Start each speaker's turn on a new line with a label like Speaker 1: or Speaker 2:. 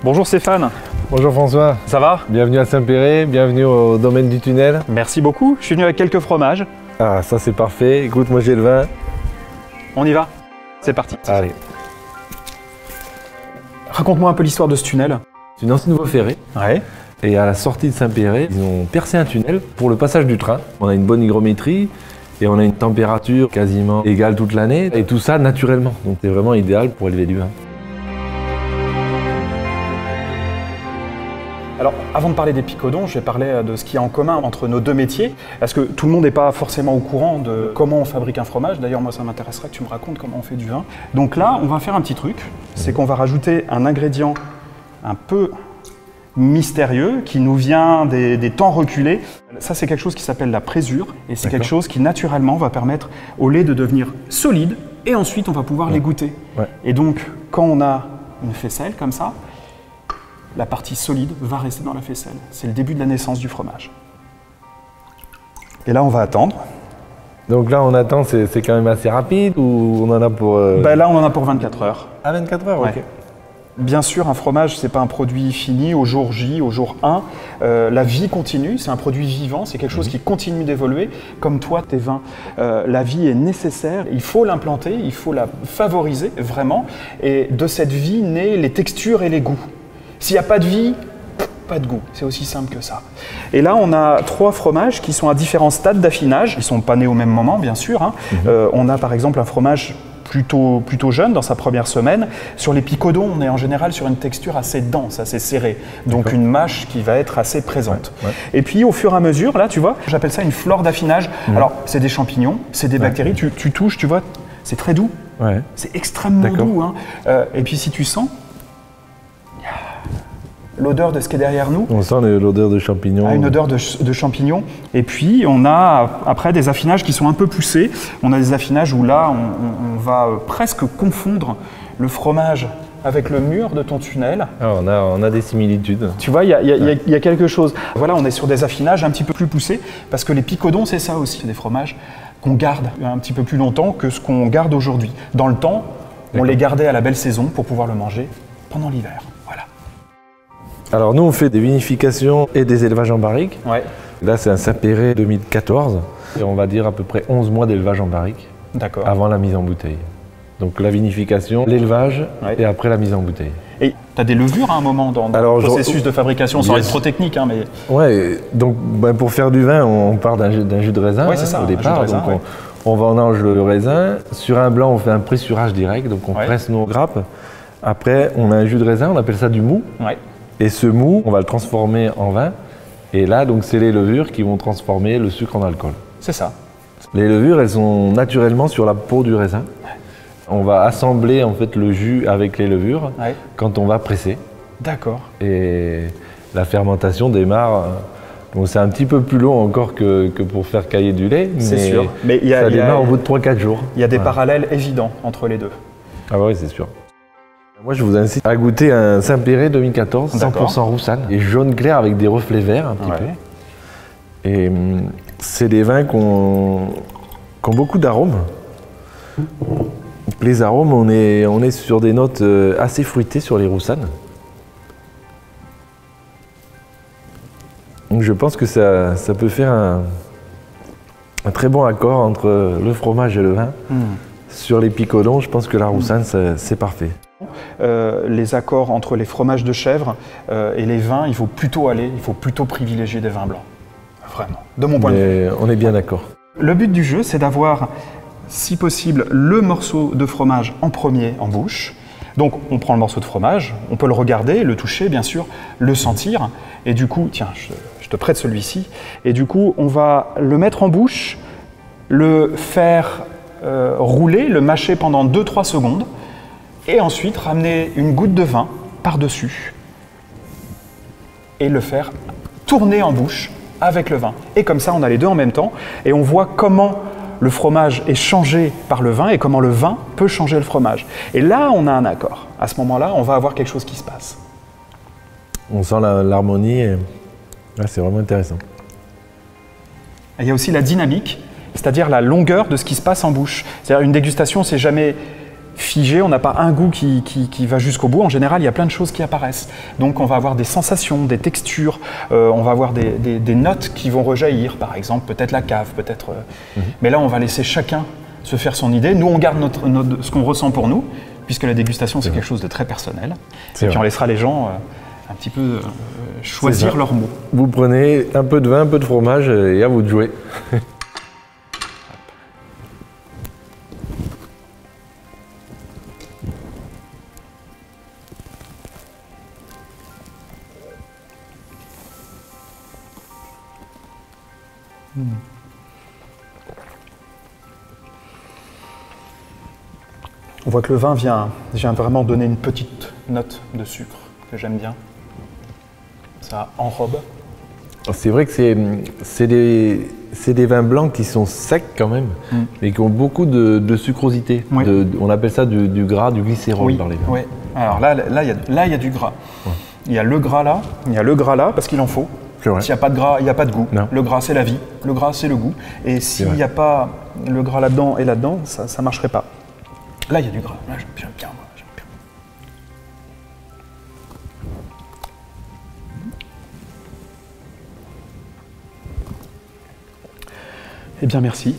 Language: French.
Speaker 1: Bonjour Stéphane.
Speaker 2: Bonjour François.
Speaker 1: Ça va?
Speaker 2: Bienvenue à Saint-Péray, bienvenue au domaine du tunnel.
Speaker 1: Merci beaucoup, je suis venu avec quelques fromages.
Speaker 2: Ah, ça c'est parfait. Écoute, moi j'ai le vin.
Speaker 1: On y va? C'est parti.
Speaker 2: Allez.
Speaker 1: Raconte-moi un peu l'histoire de ce tunnel.
Speaker 2: C'est une ancienne voie ferrée.
Speaker 1: Ouais.
Speaker 2: Et à la sortie de Saint-Péray, ils ont percé un tunnel pour le passage du train. On a une bonne hygrométrie et on a une température quasiment égale toute l'année. Et tout ça naturellement. Donc c'est vraiment idéal pour élever du vin.
Speaker 1: Alors, avant de parler des picodons, je vais parler de ce qu'il y a en commun entre nos deux métiers. Parce que tout le monde n'est pas forcément au courant de comment on fabrique un fromage. D'ailleurs, moi, ça m'intéresserait que tu me racontes comment on fait du vin. Donc là, on va faire un petit truc. C'est qu'on va rajouter un ingrédient un peu mystérieux qui nous vient des temps reculés. Ça, c'est quelque chose qui s'appelle la présure. Et c'est quelque chose qui, naturellement, va permettre au lait de devenir solide. Et ensuite, on va pouvoir les goûter.
Speaker 2: Ouais.
Speaker 1: Et donc, quand on a une faisselle comme ça, la partie solide va rester dans la faisselle. C'est le début de la naissance du fromage. Et là, on va attendre.
Speaker 2: Donc là, on attend, c'est quand même assez rapide ou on en a pour...
Speaker 1: Ben là, on en a pour 24 heures.
Speaker 2: À 24 heures,
Speaker 1: Ouais.
Speaker 2: ok.
Speaker 1: Bien sûr, un fromage, c'est pas un produit fini au jour J, au jour 1. La vie continue, c'est un produit vivant, c'est quelque chose qui continue d'évoluer. Comme toi, tes vins, la vie est nécessaire. Il faut l'implanter, il faut la favoriser, vraiment. Et de cette vie naissent les textures et les goûts. S'il n'y a pas de vie, pas de goût. C'est aussi simple que ça. Et là, on a 3 fromages qui sont à différents stades d'affinage. Ils ne sont pas nés au même moment, bien sûr. Hein. On a par exemple un fromage plutôt jeune, dans sa première semaine. Sur les picodons, on est en général sur une texture assez dense, assez serrée. Donc une mâche qui va être assez présente.
Speaker 2: Ouais.
Speaker 1: Et puis au fur et à mesure, là, tu vois, j'appelle ça une flore d'affinage. Alors, c'est des champignons, c'est des bactéries. Tu touches, tu vois, c'est très doux.
Speaker 2: Ouais.
Speaker 1: C'est extrêmement doux. Hein. Et puis si tu sens, l'odeur de ce qui est derrière nous.
Speaker 2: On sent l'odeur de champignons.
Speaker 1: Une odeur de champignons. Et puis, on a après des affinages qui sont un peu poussés. On a des affinages où là, on va presque confondre le fromage avec le mur de ton tunnel.
Speaker 2: Ah, on a des similitudes.
Speaker 1: Tu vois, il y a quelque chose. Voilà, on est sur des affinages un petit peu plus poussés parce que les picodons, c'est ça aussi. C'est des fromages qu'on garde un petit peu plus longtemps que ce qu'on garde aujourd'hui. Dans le temps, on les gardait à la belle saison pour pouvoir le manger pendant l'hiver. Voilà.
Speaker 2: Alors nous, on fait des vinifications et des élevages en barrique.
Speaker 1: Ouais.
Speaker 2: Là, c'est un Saint-Péray 2014. Et on va dire à peu près 11 mois d'élevage en barrique
Speaker 1: D'accord.
Speaker 2: avant la mise en bouteille. Donc la vinification, l'élevage et après la mise en bouteille.
Speaker 1: Et tu as des levures à un moment dans le processus de fabrication, sans être trop technique, hein, mais...
Speaker 2: Ouais, donc pour faire du vin, on part d'un jus de raisin
Speaker 1: Ouais, c'est ça,
Speaker 2: au
Speaker 1: un jus de
Speaker 2: départ.
Speaker 1: raisin,
Speaker 2: Donc on vendange le raisin. Sur un blanc, on fait un pressurage direct, donc on presse nos grappes. Après, on a un jus de raisin, on appelle ça du mou.
Speaker 1: Ouais.
Speaker 2: Et ce mou, on va le transformer en vin. Et là, donc, c'est les levures qui vont transformer le sucre en alcool.
Speaker 1: C'est ça.
Speaker 2: Les levures, elles sont naturellement sur la peau du raisin. On va assembler en fait le jus avec les levures quand on va presser.
Speaker 1: D'accord.
Speaker 2: Et la fermentation démarre. Donc c'est un petit peu plus long encore que pour faire cailler du lait.
Speaker 1: C'est sûr. Mais
Speaker 2: ça démarre au bout de 3-4 jours.
Speaker 1: Il y a des parallèles évidents entre les deux.
Speaker 2: Ah oui, c'est sûr. Moi, je vous incite à goûter un Saint-Péray 2014, 100% roussanne, et jaune clair avec des reflets verts un petit peu. Et c'est des vins qui ont beaucoup d'arômes. Les arômes, on est sur des notes assez fruitées sur les roussannes. Donc je pense que ça peut faire un très bon accord entre le fromage et le vin. Sur les picodons, je pense que la roussanne, c'est parfait.
Speaker 1: Les accords entre les fromages de chèvre et les vins, il faut plutôt privilégier des vins blancs. Vraiment, de mon point de vue.
Speaker 2: On est bien d'accord.
Speaker 1: Le but du jeu, c'est d'avoir, si possible, le morceau de fromage en premier en bouche. Donc, on prend le morceau de fromage, on peut le regarder, le toucher, bien sûr, le sentir. Et du coup, tiens, je te prête celui-ci. Et du coup, on va le mettre en bouche, le faire rouler, le mâcher pendant 2-3 secondes. Et ensuite, ramener une goutte de vin par-dessus. Et le faire tourner en bouche avec le vin. Et comme ça, on a les deux en même temps. Et on voit comment le fromage est changé par le vin et comment le vin peut changer le fromage. Et là, on a un accord. À ce moment-là, on va avoir quelque chose qui se passe.
Speaker 2: On sent l'harmonie et c'est vraiment intéressant.
Speaker 1: Et il y a aussi la dynamique, c'est-à-dire la longueur de ce qui se passe en bouche. C'est-à-dire une dégustation, c'est jamais figé, on n'a pas un goût qui va jusqu'au bout. En général, il y a plein de choses qui apparaissent. Donc on va avoir des sensations, des textures, on va avoir des notes qui vont rejaillir, par exemple, peut-être la cave, peut-être... Mais là, on va laisser chacun se faire son idée. Nous, on garde ce qu'on ressent pour nous, puisque la dégustation, c'est quelque chose de très personnel. Et puis on laissera les gens un petit peu choisir leurs mots.
Speaker 2: Vous prenez un peu de vin, un peu de fromage, et à vous de jouer.
Speaker 1: On voit que le vin vient vraiment donner une petite note de sucre que j'aime bien. Ça enrobe.
Speaker 2: C'est vrai que c'est des vins blancs qui sont secs quand même, mais qui ont beaucoup de sucrosité.
Speaker 1: Oui.
Speaker 2: On appelle ça du gras, du glycérol dans les vins.
Speaker 1: Oui. Alors là, il y a du gras. Il y a le gras là, parce qu'il en faut. S'il n'y a pas de gras, il n'y a pas de goût. Non. Le gras, c'est la vie. Le gras, c'est le goût. Et s'il n'y a pas le gras là-dedans et là-dedans, ça ne marcherait pas. Là, il y a du gras. Là, j'aime bien, moi. J'aime bien. Eh bien, merci.